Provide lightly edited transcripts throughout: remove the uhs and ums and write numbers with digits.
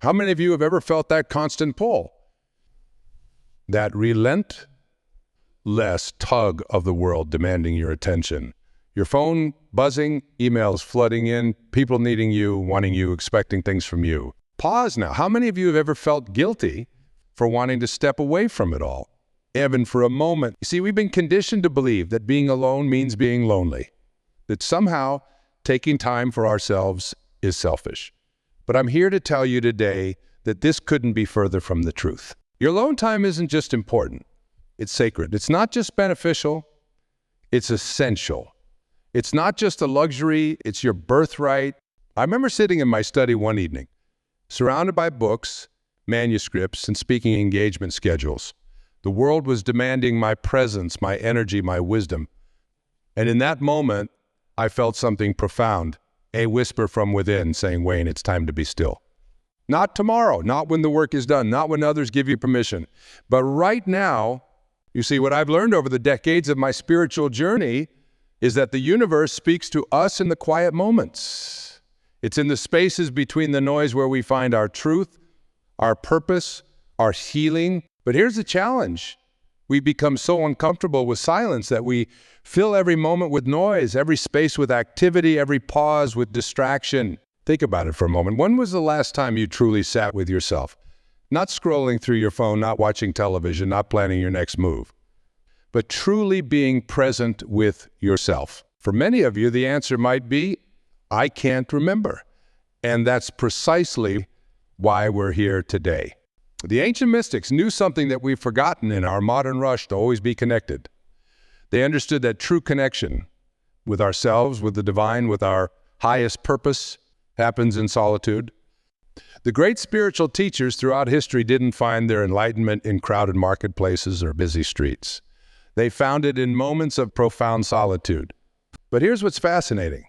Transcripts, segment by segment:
How many of you have ever felt that constant pull? That relentless tug of the world demanding your attention. Your phone buzzing, emails flooding in, people needing you, wanting you, expecting things from you. Pause now. How many of you have ever felt guilty for wanting to step away from it all? Even for a moment. You see, we've been conditioned to believe that being alone means being lonely, that somehow taking time for ourselves is selfish. But I'm here to tell you today that this couldn't be further from the truth. Your alone time isn't just important, it's sacred. It's not just beneficial, it's essential. It's not just a luxury, it's your birthright. I remember sitting in my study one evening, surrounded by books, manuscripts, and speaking engagement schedules. The world was demanding my presence, my energy, my wisdom. And in that moment, I felt something profound, a whisper from within saying, Wayne, it's time to be still. Not tomorrow, not when the work is done, not when others give you permission, but right now. You see, what I've learned over the decades of my spiritual journey is that the universe speaks to us in the quiet moments. It's in the spaces between the noise where we find our truth, our purpose, our healing. But here's the challenge. We become so uncomfortable with silence that we fill every moment with noise, every space with activity, every pause with distraction. Think about it for a moment. When was the last time you truly sat with yourself? Not scrolling through your phone, not watching television, not planning your next move, but truly being present with yourself. For many of you, the answer might be, I can't remember. And that's precisely why we're here today. The ancient mystics knew something that we've forgotten in our modern rush to always be connected. They understood that true connection with ourselves, with the divine, with our highest purpose happens in solitude. The great spiritual teachers throughout history didn't find their enlightenment in crowded marketplaces or busy streets. They found it in moments of profound solitude. But here's what's fascinating,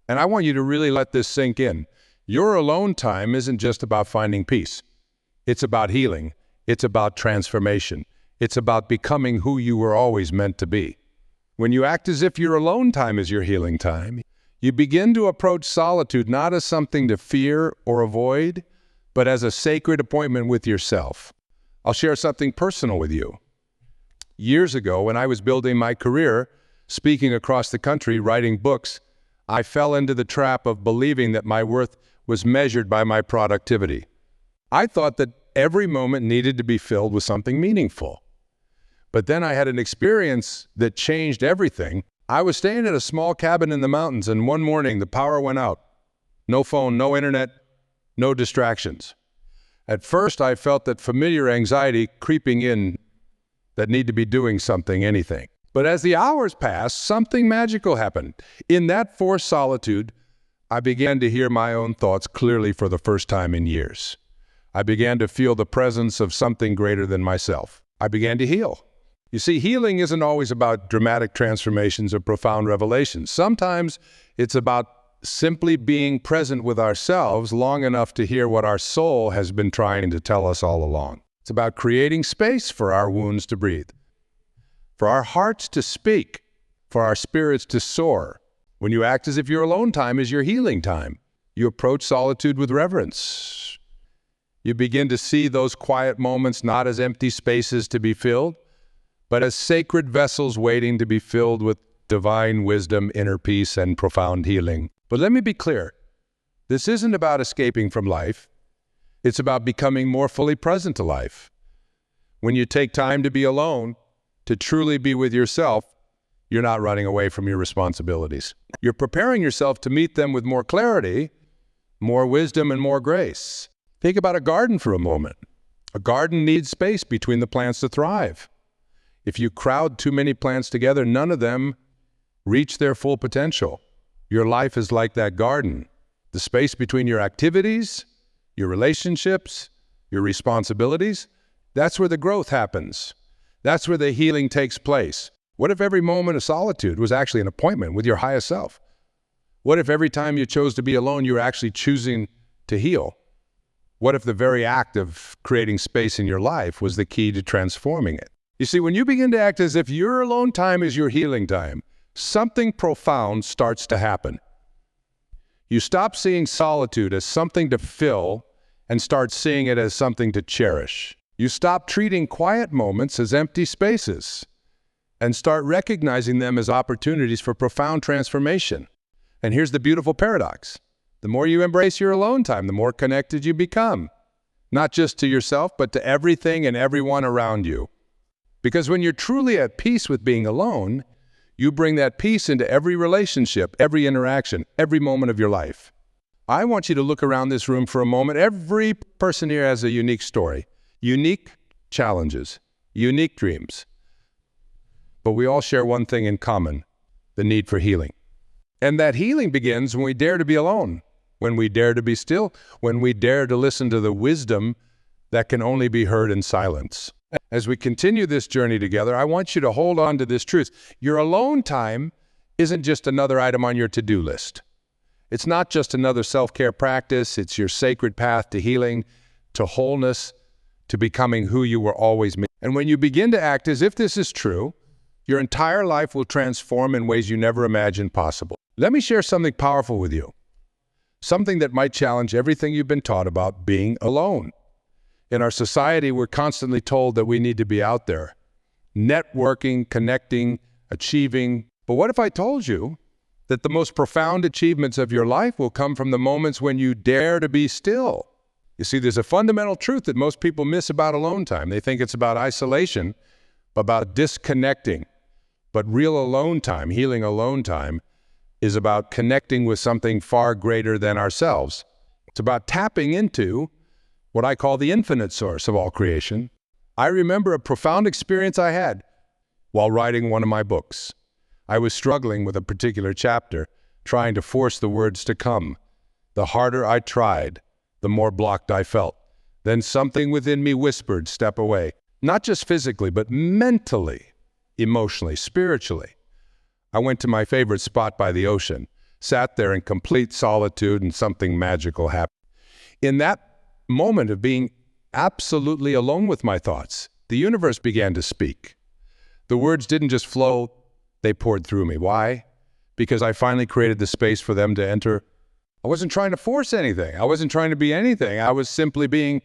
and I want you to really let this sink in. Your alone time isn't just about finding peace. It's about healing. It's about transformation. It's about becoming who you were always meant to be. When you act as if your alone time is your healing time, you begin to approach solitude not as something to fear or avoid, but as a sacred appointment with yourself. I'll share something personal with you. Years ago, when I was building my career, speaking across the country, writing books, I fell into the trap of believing that my worth was measured by my productivity. I thought that every moment needed to be filled with something meaningful. But then I had an experience that changed everything. I was staying at a small cabin in the mountains, and one morning the power went out. No phone, no internet, no distractions. At first, I felt that familiar anxiety creeping in that need to be doing something, anything. But as the hours passed, something magical happened. In that forced solitude, I began to hear my own thoughts clearly for the first time in years. I began to feel the presence of something greater than myself. I began to heal. You see, healing isn't always about dramatic transformations or profound revelations. Sometimes it's about simply being present with ourselves long enough to hear what our soul has been trying to tell us all along. It's about creating space for our wounds to breathe, for our hearts to speak, for our spirits to soar. When you act as if your alone time is your healing time, you approach solitude with reverence. You begin to see those quiet moments not as empty spaces to be filled, but as sacred vessels waiting to be filled with divine wisdom, inner peace, and profound healing. But let me be clear, this isn't about escaping from life. It's about becoming more fully present to life. When you take time to be alone, to truly be with yourself, you're not running away from your responsibilities. You're preparing yourself to meet them with more clarity, more wisdom, and more grace. Think about a garden for a moment. A garden needs space between the plants to thrive. If you crowd too many plants together, none of them reach their full potential. Your life is like that garden. The space between your activities, your relationships, your responsibilities, that's where the growth happens. That's where the healing takes place. What if every moment of solitude was actually an appointment with your highest self? What if every time you chose to be alone, you were actually choosing to heal? What if the very act of creating space in your life was the key to transforming it? You see, when you begin to act as if your alone time is your healing time, something profound starts to happen. You stop seeing solitude as something to fill and start seeing it as something to cherish. You stop treating quiet moments as empty spaces and start recognizing them as opportunities for profound transformation. And here's the beautiful paradox. The more you embrace your alone time, the more connected you become. Not just to yourself, but to everything and everyone around you. Because when you're truly at peace with being alone, you bring that peace into every relationship, every interaction, every moment of your life. I want you to look around this room for a moment. Every person here has a unique story, unique challenges, unique dreams. But we all share one thing in common, the need for healing. And that healing begins when we dare to be alone, when we dare to be still, when we dare to listen to the wisdom that can only be heard in silence. As we continue this journey together, I want you to hold on to this truth. Your alone time isn't just another item on your to-do list. It's not just another self-care practice. It's your sacred path to healing, to wholeness, to becoming who you were always meant. And when you begin to act as if this is true, your entire life will transform in ways you never imagined possible. Let me share something powerful with you. Something that might challenge everything you've been taught about being alone. In our society, we're constantly told that we need to be out there, networking, connecting, achieving. But what if I told you that the most profound achievements of your life will come from the moments when you dare to be still? You see, there's a fundamental truth that most people miss about alone time. They think it's about isolation, about disconnecting. But real alone time, healing alone time, is about connecting with something far greater than ourselves. It's about tapping into what I call the infinite source of all creation. I remember a profound experience I had while writing one of my books. I was struggling with a particular chapter, trying to force the words to come. The harder I tried, the more blocked I felt. Then something within me whispered, step away. Not just physically, but mentally, emotionally, spiritually. I went to my favorite spot by the ocean, sat there in complete solitude, and something magical happened. In that moment of being absolutely alone with my thoughts, the universe began to speak. The words didn't just flow, they poured through me. Why? Because I finally created the space for them to enter. I wasn't trying to force anything. I wasn't trying to be anything. I was simply being,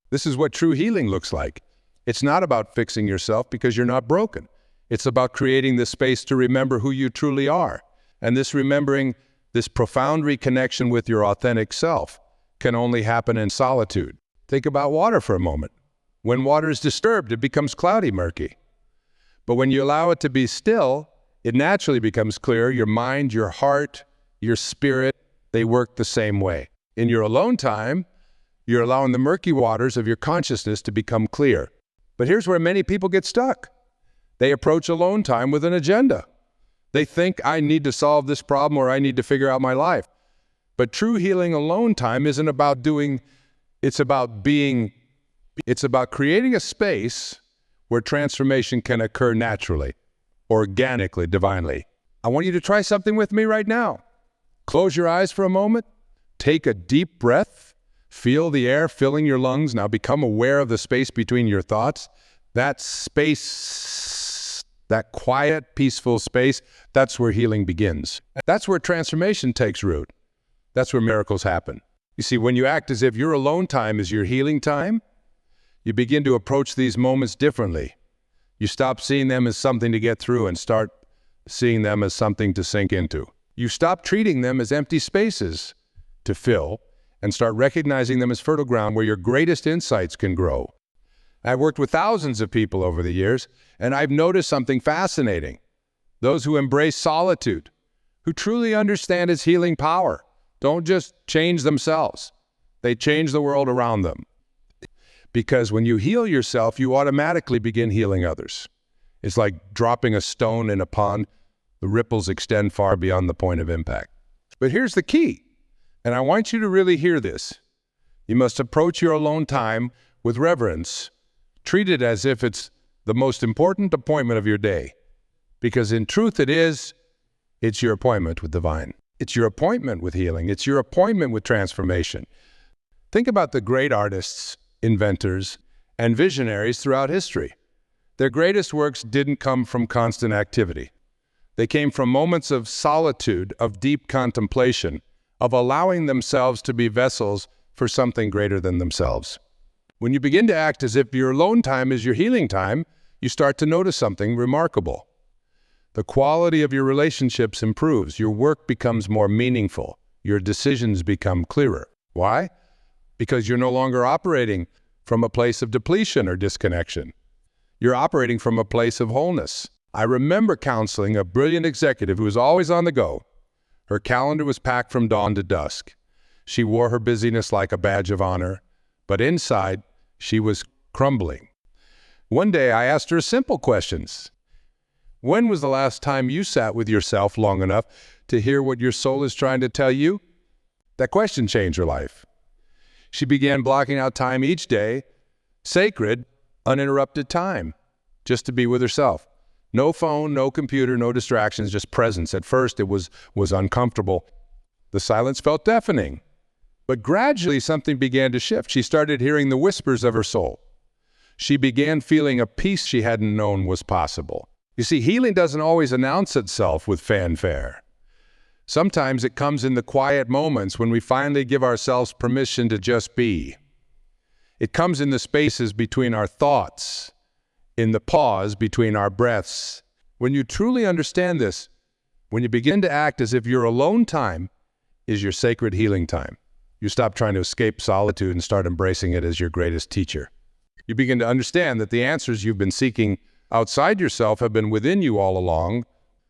this is what true healing looks like. It's not about fixing yourself because you're not broken. It's about creating the space to remember who you truly are. And this remembering, this profound reconnection with your authentic self, can only happen in solitude. Think about water for a moment. When water is disturbed, it becomes cloudy, murky. But when you allow it to be still, it naturally becomes clear. Your mind, your heart, your spirit, they work the same way. In your alone time, you're allowing the murky waters of your consciousness to become clear. But here's where many people get stuck. They approach alone time with an agenda. They think, I need to solve this problem or I need to figure out my life. But true healing alone time isn't about doing, it's about being, it's about creating a space where transformation can occur naturally, organically, divinely. I want you to try something with me right now. Close your eyes for a moment. Take a deep breath. Feel the air filling your lungs. Now become aware of the space between your thoughts. That space, that quiet, peaceful space, that's where healing begins. That's where transformation takes root. That's where miracles happen. You see, when you act as if your alone time is your healing time, you begin to approach these moments differently. You stop seeing them as something to get through and start seeing them as something to sink into. You stop treating them as empty spaces to fill and start recognizing them as fertile ground where your greatest insights can grow. I've worked with thousands of people over the years, and I've noticed something fascinating. Those who embrace solitude, who truly understand its healing power, don't just change themselves. They change the world around them. Because when you heal yourself, you automatically begin healing others. It's like dropping a stone in a pond. The ripples extend far beyond the point of impact. But here's the key, and I want you to really hear this. You must approach your alone time with reverence. Treat it as if it's the most important appointment of your day. Because in truth it's your appointment with divine. It's your appointment with healing. It's your appointment with transformation. Think about the great artists, inventors, and visionaries throughout history. Their greatest works didn't come from constant activity. They came from moments of solitude, of deep contemplation, of allowing themselves to be vessels for something greater than themselves. When you begin to act as if your alone time is your healing time, you start to notice something remarkable. The quality of your relationships improves. Your work becomes more meaningful. Your decisions become clearer. Why? Because you're no longer operating from a place of depletion or disconnection. You're operating from a place of wholeness. I remember counseling a brilliant executive who was always on the go. Her calendar was packed from dawn to dusk. She wore her busyness like a badge of honor, but inside, she was crumbling. One day, I asked her simple questions. When was the last time you sat with yourself long enough to hear what your soul is trying to tell you? That question changed her life. She began blocking out time each day, sacred, uninterrupted time, just to be with herself. No phone, no computer, no distractions, just presence. At first, it was uncomfortable. The silence felt deafening. But gradually, something began to shift. She started hearing the whispers of her soul. She began feeling a peace she hadn't known was possible. You see, healing doesn't always announce itself with fanfare. Sometimes it comes in the quiet moments when we finally give ourselves permission to just be. It comes in the spaces between our thoughts, in the pause between our breaths. When you truly understand this, when you begin to act as if your alone time is your sacred healing time, you stop trying to escape solitude and start embracing it as your greatest teacher. You begin to understand that the answers you've been seeking outside yourself have been within you all along,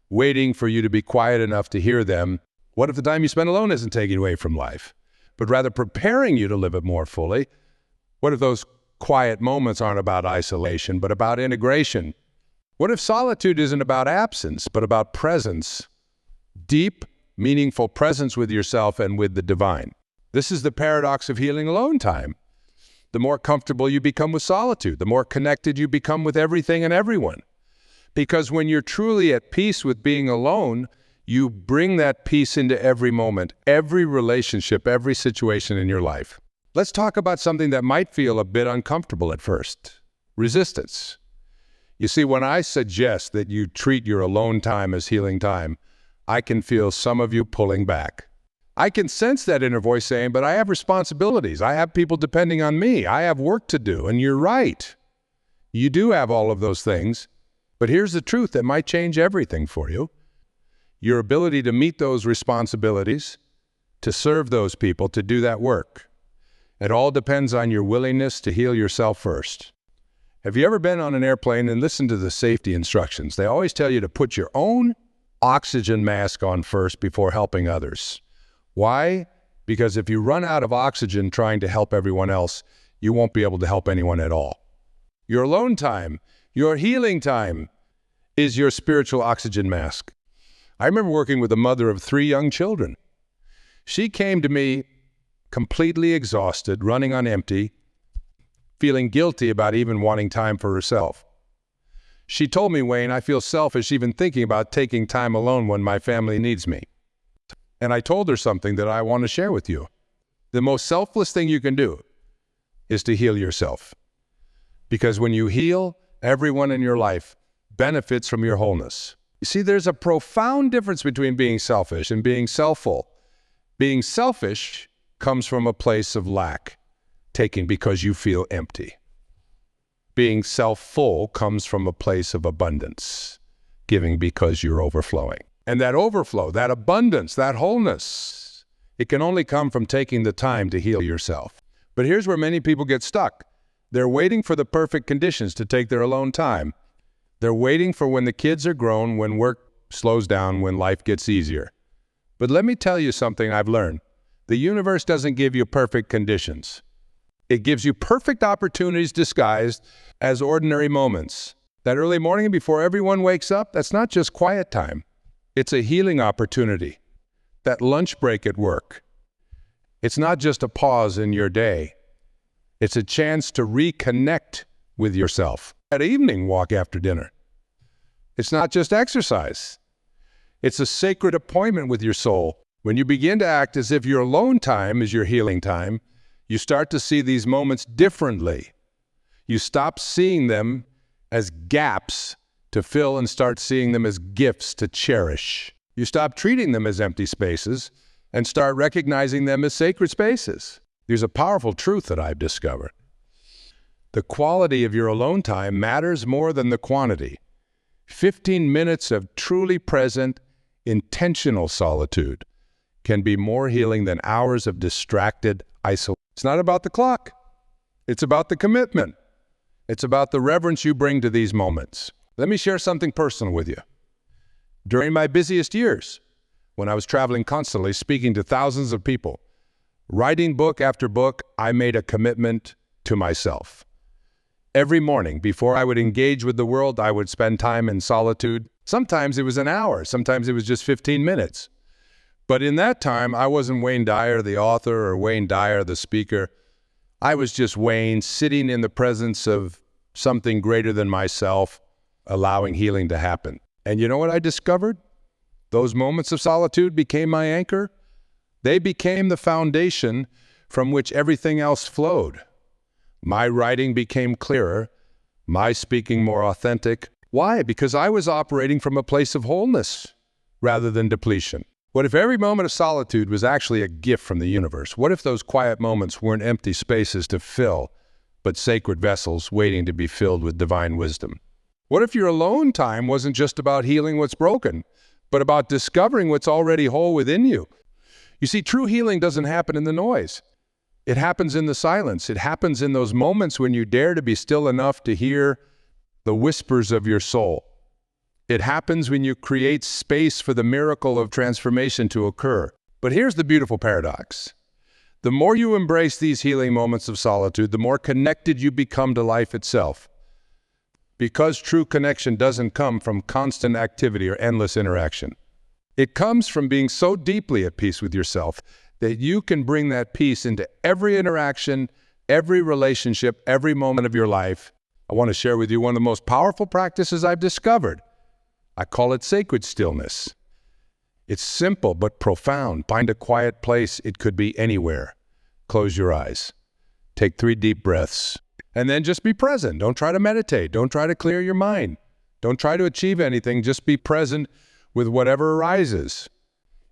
waiting for you to be quiet enough to hear them. What if the time you spend alone isn't taking away from life, but rather preparing you to live it more fully? What if those quiet moments aren't about isolation, but about integration? What if solitude isn't about absence, but about presence? Deep, meaningful presence with yourself and with the divine. This is the paradox of healing alone time. The more comfortable you become with solitude, the more connected you become with everything and everyone. Because when you're truly at peace with being alone, you bring that peace into every moment, every relationship, every situation in your life. Let's talk about something that might feel a bit uncomfortable at first: resistance. You see, when I suggest that you treat your alone time as healing time, I can feel some of you pulling back. I can sense that inner voice saying, but I have responsibilities. I have people depending on me. I have work to do. And you're right. You do have all of those things. But here's the truth that might change everything for you. Your ability to meet those responsibilities, to serve those people, to do that work. It all depends on your willingness to heal yourself first. Have you ever been on an airplane and listened to the safety instructions? They always tell you to put your own oxygen mask on first before helping others. Why? Because if you run out of oxygen trying to help everyone else, you won't be able to help anyone at all. Your alone time, your healing time, is your spiritual oxygen mask. I remember working with a mother of 3 young children. She came to me completely exhausted, running on empty, feeling guilty about even wanting time for herself. She told me, Wayne, I feel selfish even thinking about taking time alone when my family needs me. And I told her something that I want to share with you. The most selfless thing you can do is to heal yourself. Because when you heal, everyone in your life benefits from your wholeness. You see, there's a profound difference between being selfish and being selfful. Being selfish comes from a place of lack, taking because you feel empty. Being self-full comes from a place of abundance, giving because you're overflowing. And that overflow, that abundance, that wholeness, it can only come from taking the time to heal yourself. But here's where many people get stuck. They're waiting for the perfect conditions to take their alone time. They're waiting for when the kids are grown, when work slows down, when life gets easier. But let me tell you something I've learned. The universe doesn't give you perfect conditions. It gives you perfect opportunities disguised as ordinary moments. That early morning before everyone wakes up, that's not just quiet time. It's a healing opportunity. That lunch break at work. It's not just a pause in your day. It's a chance to reconnect with yourself. That evening walk after dinner. It's not just exercise. It's a sacred appointment with your soul. When you begin to act as if your alone time is your healing time, you start to see these moments differently. You stop seeing them as gaps to fill and start seeing them as gifts to cherish. You stop treating them as empty spaces and start recognizing them as sacred spaces. There's a powerful truth that I've discovered. The quality of your alone time matters more than the quantity. 15 minutes of truly present, intentional solitude can be more healing than hours of distracted isolation. It's not about the clock. It's about the commitment. It's about the reverence you bring to these moments. Let me share something personal with you. During my busiest years, when I was traveling constantly, speaking to thousands of people, writing book after book, I made a commitment to myself. Every morning, before I would engage with the world, I would spend time in solitude. Sometimes it was an hour, sometimes it was just 15 minutes. But in that time, I wasn't Wayne Dyer, the author, or Wayne Dyer, the speaker. I was just Wayne, sitting in the presence of something greater than myself, allowing healing to happen. And you know what I discovered? Those moments of solitude became my anchor. They became the foundation from which everything else flowed. My writing became clearer, my speaking more authentic. Why? Because I was operating from a place of wholeness rather than depletion. What if every moment of solitude was actually a gift from the universe? What if those quiet moments weren't empty spaces to fill, but sacred vessels waiting to be filled with divine wisdom? What if your alone time wasn't just about healing what's broken, but about discovering what's already whole within you? You see, true healing doesn't happen in the noise. It happens in the silence. It happens in those moments when you dare to be still enough to hear the whispers of your soul. It happens when you create space for the miracle of transformation to occur. But here's the beautiful paradox. The more you embrace these healing moments of solitude, the more connected you become to life itself. Because true connection doesn't come from constant activity or endless interaction. It comes from being so deeply at peace with yourself that you can bring that peace into every interaction, every relationship, every moment of your life. I want to share with you one of the most powerful practices I've discovered. I call it sacred stillness. It's simple but profound. Find a quiet place. It could be anywhere. Close your eyes. Take 3 deep breaths. And then just be present. Don't try to meditate. Don't try to clear your mind. Don't try to achieve anything. Just be present with whatever arises.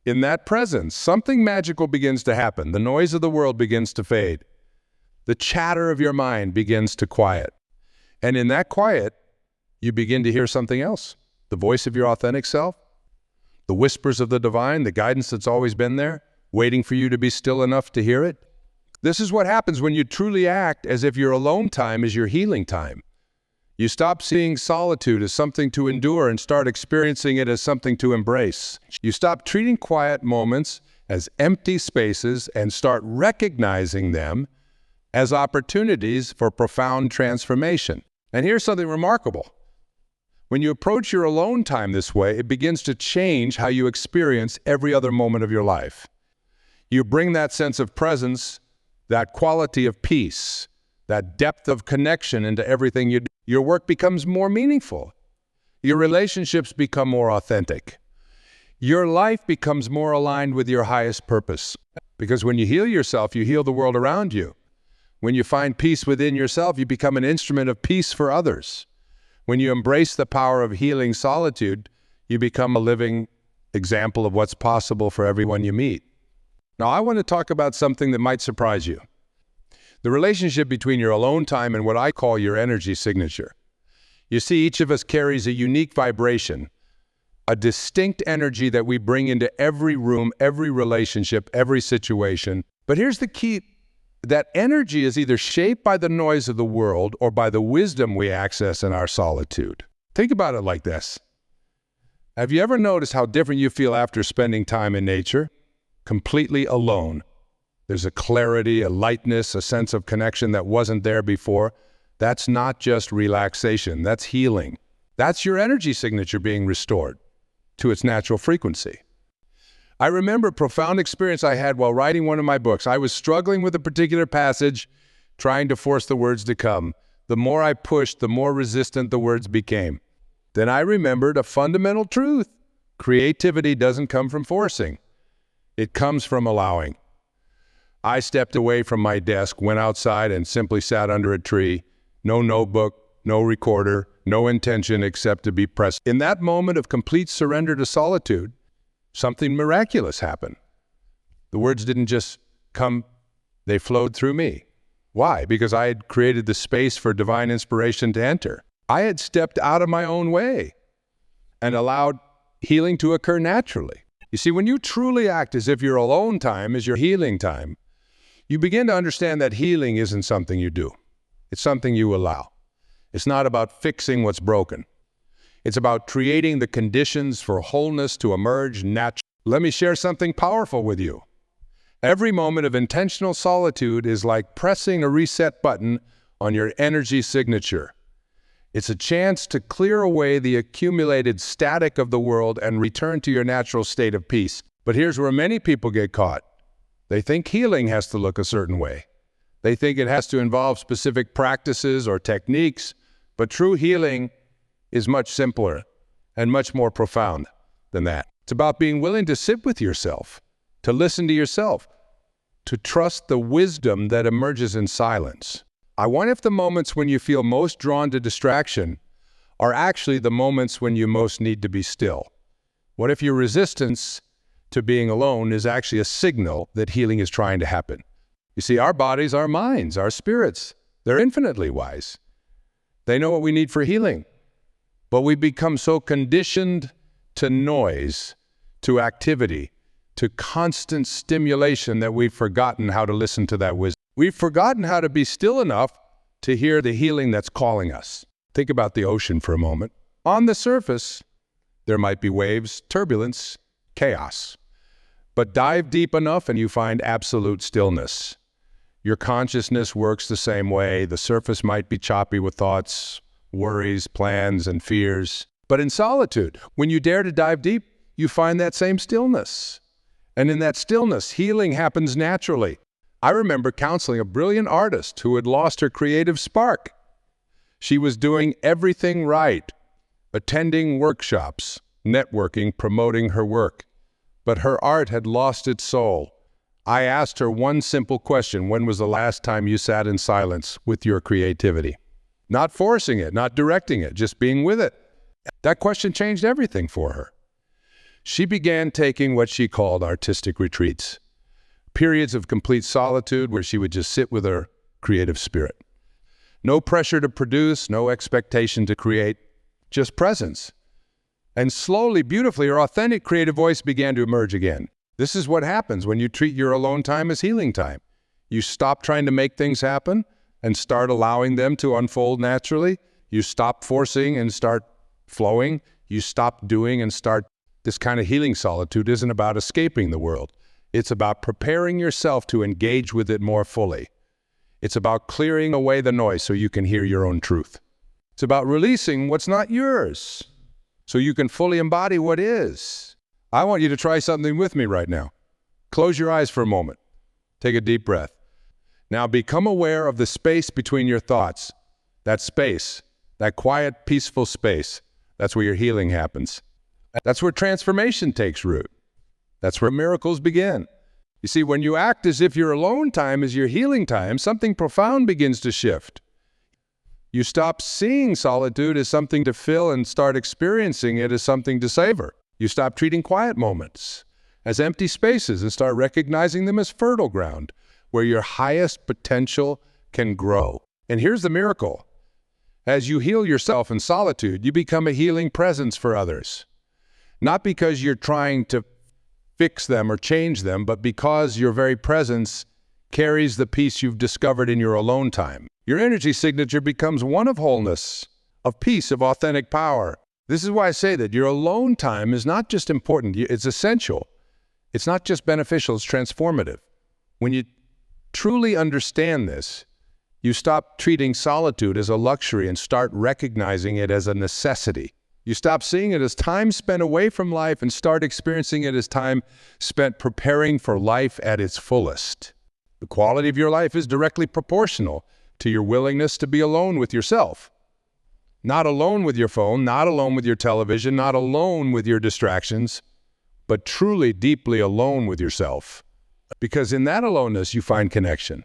In that presence, something magical begins to happen. The noise of the world begins to fade. The chatter of your mind begins to quiet. And in that quiet, you begin to hear something else. The voice of your authentic self, the whispers of the divine, the guidance that's always been there, waiting for you to be still enough to hear it. This is what happens when you truly act as if your alone time is your healing time. You stop seeing solitude as something to endure and start experiencing it as something to embrace. You stop treating quiet moments as empty spaces and start recognizing them as opportunities for profound transformation. And here's something remarkable. When you approach your alone time this way, it begins to change how you experience every other moment of your life. You bring that sense of presence, that quality of peace, that depth of connection into everything you do. Your work becomes more meaningful. Your relationships become more authentic. Your life becomes more aligned with your highest purpose. Because when you heal yourself, you heal the world around you. When you find peace within yourself, you become an instrument of peace for others. When you embrace the power of healing solitude, you become a living example of what's possible for everyone you meet. Now, I want to talk about something that might surprise you. The relationship between your alone time and what I call your energy signature. You see, each of us carries a unique vibration, a distinct energy that we bring into every room, every relationship, every situation. But here's the key. That energy is either shaped by the noise of the world or by the wisdom we access in our solitude. Think about it like this. Have you ever noticed how different you feel after spending time in nature? Completely alone. There's a clarity, a lightness, a sense of connection that wasn't there before. That's not just relaxation, that's healing. That's your energy signature being restored to its natural frequency. I remember a profound experience I had while writing one of my books. I was struggling with a particular passage, trying to force the words to come. The more I pushed, the more resistant the words became. Then I remembered a fundamental truth. Creativity doesn't come from forcing. It comes from allowing. I stepped away from my desk, went outside, and simply sat under a tree. No notebook, no recorder, no intention except to be present. In that moment of complete surrender to solitude, something miraculous happened. The words didn't just come They flowed through me. Why? Because I had created the space for divine inspiration to enter. I had stepped out of my own way and allowed healing to occur naturally. You see, when you truly act as if your alone time is your healing time, you begin to understand that healing isn't something you do. It's something you allow. It's not about fixing what's broken. It's about creating the conditions for wholeness to emerge naturally. Let me share something powerful with you. Every moment of intentional solitude is like pressing a reset button on your energy signature. It's a chance to clear away the accumulated static of the world and return to your natural state of peace. But here's where many people get caught. They think healing has to look a certain way. They think it has to involve specific practices or techniques, but true healing is much simpler and much more profound than that. It's about being willing to sit with yourself, to listen to yourself, to trust the wisdom that emerges in silence. I wonder if the moments when you feel most drawn to distraction are actually the moments when you most need to be still. What if your resistance to being alone is actually a signal that healing is trying to happen? You see, our bodies, our minds, our spirits, they're infinitely wise. They know what we need for healing. But we become so conditioned to noise, to activity, to constant stimulation that we've forgotten how to listen to that wisdom. We've forgotten how to be still enough to hear the healing that's calling us. Think about the ocean for a moment. On the surface, there might be waves, turbulence, chaos. But dive deep enough and you find absolute stillness. Your consciousness works the same way. The surface might be choppy with thoughts, worries, plans, and fears. But in solitude, when you dare to dive deep, you find that same stillness. And in that stillness, healing happens naturally. I remember counseling a brilliant artist who had lost her creative spark. She was doing everything right, attending workshops, networking, promoting her work. But her art had lost its soul. I asked her one simple question: when was the last time you sat in silence with your creativity? Not forcing it, not directing it, just being with it. That question changed everything for her. She began taking what she called artistic retreats, periods of complete solitude where she would just sit with her creative spirit. No pressure to produce, no expectation to create, just presence. And slowly, beautifully, her authentic creative voice began to emerge again. This is what happens when you treat your alone time as healing time. You stop trying to make things happen and start allowing them to unfold naturally. You stop forcing and start flowing. You stop doing and start. This kind of healing solitude isn't about escaping the world. It's about preparing yourself to engage with it more fully. It's about clearing away the noise so you can hear your own truth. It's about releasing what's not yours so you can fully embody what is. I want you to try something with me right now. Close your eyes for a moment. Take a deep breath. Now become aware of the space between your thoughts. That space, that quiet, peaceful space, that's where your healing happens. That's where transformation takes root. That's where miracles begin. You see, when you act as if your alone time is your healing time, something profound begins to shift. You stop seeing solitude as something to fill and start experiencing it as something to savor. You stop treating quiet moments as empty spaces and start recognizing them as fertile ground where your highest potential can grow. And here's the miracle. As you heal yourself in solitude, you become a healing presence for others. Not because you're trying to fix them or change them, but because your very presence carries the peace you've discovered in your alone time. Your energy signature becomes one of wholeness, of peace, of authentic power. This is why I say that your alone time is not just important, it's essential. It's not just beneficial, it's transformative. When you truly understand this, you stop treating solitude as a luxury and start recognizing it as a necessity. You stop seeing it as time spent away from life and start experiencing it as time spent preparing for life at its fullest. The quality of your life is directly proportional to your willingness to be alone with yourself. Not alone with your phone, not alone with your television, not alone with your distractions, but truly, deeply alone with yourself. Because in that aloneness, you find connection.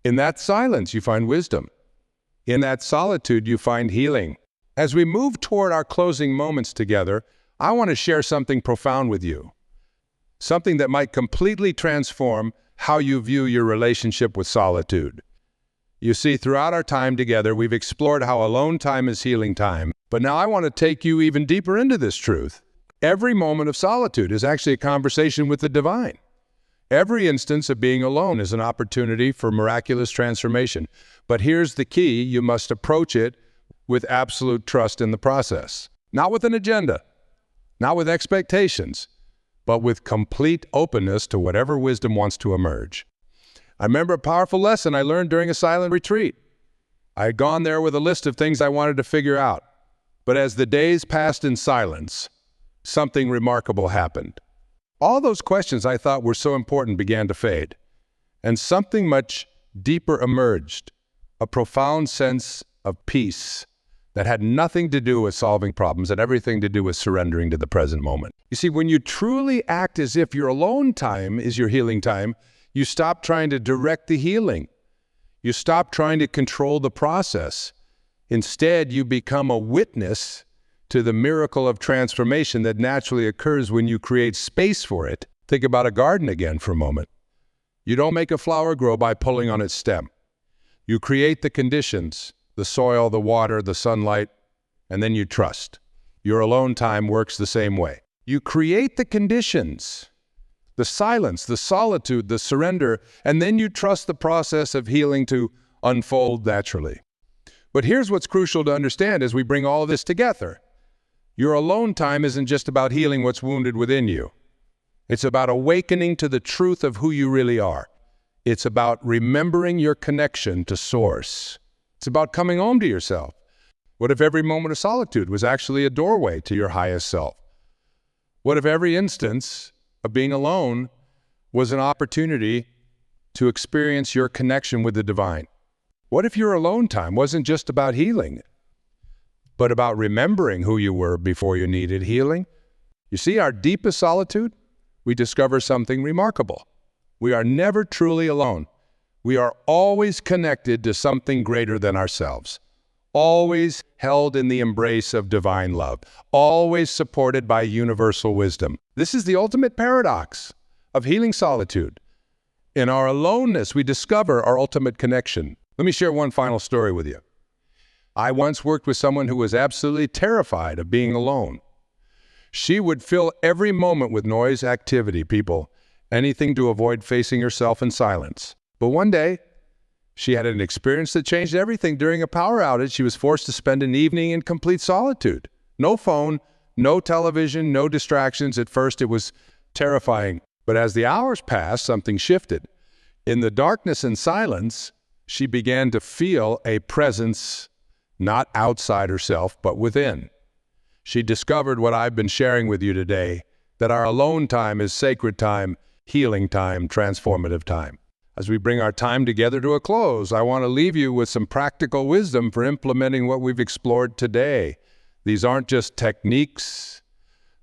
In that silence, you find wisdom. In that solitude, you find healing. As we move toward our closing moments together, I want to share something profound with you. Something that might completely transform how you view your relationship with solitude. You see, throughout our time together, we've explored how alone time is healing time. But now I want to take you even deeper into this truth. Every moment of solitude is actually a conversation with the divine. Every instance of being alone is an opportunity for miraculous transformation. But here's the key: you must approach it with absolute trust in the process. Not with an agenda, not with expectations, but with complete openness to whatever wisdom wants to emerge. I remember a powerful lesson I learned during a silent retreat. I had gone there with a list of things I wanted to figure out. But as the days passed in silence, something remarkable happened. All those questions I thought were so important began to fade, and something much deeper emerged, a profound sense of peace that had nothing to do with solving problems and everything to do with surrendering to the present moment. You see, when you truly act as if your alone time is your healing time, you stop trying to direct the healing. You stop trying to control the process. Instead, you become a witness to the miracle of transformation that naturally occurs when you create space for it. Think about a garden again for a moment. You don't make a flower grow by pulling on its stem. You create the conditions, the soil, the water, the sunlight, and then you trust. Your alone time works the same way. You create the conditions, the silence, the solitude, the surrender, and then you trust the process of healing to unfold naturally. But here's what's crucial to understand as we bring all of this together. Your alone time isn't just about healing what's wounded within you. It's about awakening to the truth of who you really are. It's about remembering your connection to Source. It's about coming home to yourself. What if every moment of solitude was actually a doorway to your highest self? What if every instance of being alone was an opportunity to experience your connection with the divine? What if your alone time wasn't just about healing, but about remembering who you were before you needed healing? You see, our deepest solitude, we discover something remarkable. We are never truly alone. We are always connected to something greater than ourselves, always held in the embrace of divine love, always supported by universal wisdom. This is the ultimate paradox of healing solitude. In our aloneness, we discover our ultimate connection. Let me share one final story with you. I once worked with someone who was absolutely terrified of being alone. She would fill every moment with noise, activity, people, anything to avoid facing herself in silence. But one day, she had an experience that changed everything. During a power outage, she was forced to spend an evening in complete solitude. No phone, no television, no distractions. At first, it was terrifying. But as the hours passed, something shifted. In the darkness and silence, she began to feel a presence not outside herself, but within. She discovered what I've been sharing with you today, that our alone time is sacred time, healing time, transformative time. As we bring our time together to a close, I want to leave you with some practical wisdom for implementing what we've explored today. These aren't just techniques,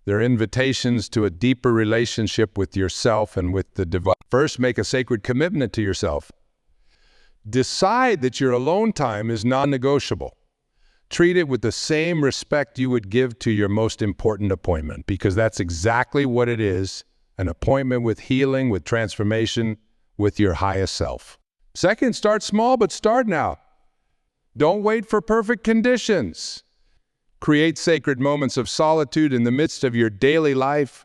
they're invitations to a deeper relationship with yourself and with the divine. First, make a sacred commitment to yourself. Decide that your alone time is non-negotiable. Treat it with the same respect you would give to your most important appointment, because that's exactly what it is, an appointment with healing, with transformation, with your highest self. Second, start small, but start now. Don't wait for perfect conditions. Create sacred moments of solitude in the midst of your daily life.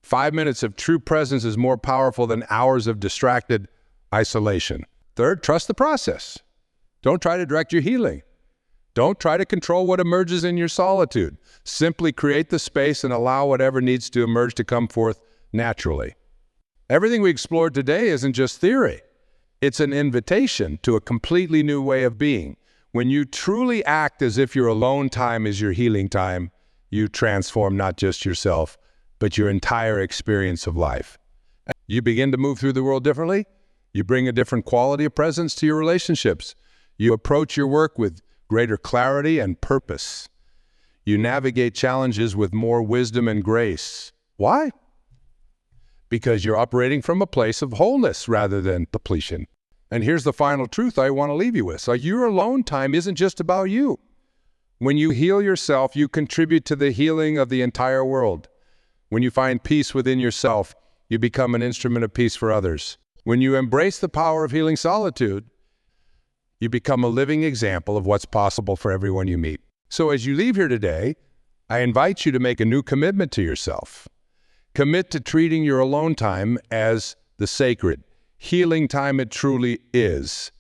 5 minutes of true presence is more powerful than hours of distracted isolation. Third, trust the process. Don't try to direct your healing. Don't try to control what emerges in your solitude. Simply create the space and allow whatever needs to emerge to come forth naturally. Everything we explored today isn't just theory. It's an invitation to a completely new way of being. When you truly act as if your alone time is your healing time, you transform not just yourself, but your entire experience of life. You begin to move through the world differently. You bring a different quality of presence to your relationships. You approach your work with greater clarity and purpose. You navigate challenges with more wisdom and grace. Why? Because you're operating from a place of wholeness rather than depletion. And here's the final truth I want to leave you with. So your alone time isn't just about you. When you heal yourself, you contribute to the healing of the entire world. When you find peace within yourself, you become an instrument of peace for others. When you embrace the power of healing solitude, you become a living example of what's possible for everyone you meet. So as you leave here today, I invite you to make a new commitment to yourself. Commit to treating your alone time as the sacred, healing time it truly is.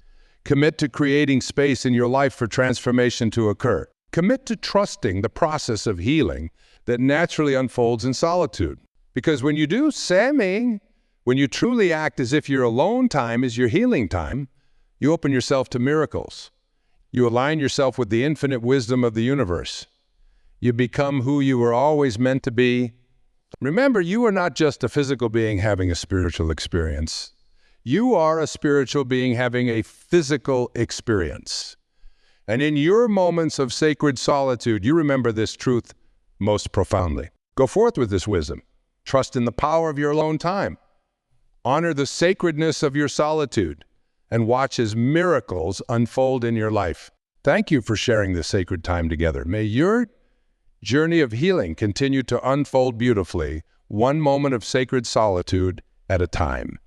Commit to creating space in your life for transformation to occur. Commit to trusting the process of healing that naturally unfolds in solitude. Because when you do, Sammy, when you truly act as if your alone time is your healing time, you open yourself to miracles. You align yourself with the infinite wisdom of the universe. You become who you were always meant to be. Remember, you are not just a physical being having a spiritual experience. You are a spiritual being having a physical experience. And in your moments of sacred solitude, you remember this truth most profoundly. Go forth with this wisdom. Trust in the power of your alone time. Honor the sacredness of your solitude and watch as miracles unfold in your life. Thank you for sharing this sacred time together. May your journey of healing continue to unfold beautifully, one moment of sacred solitude at a time.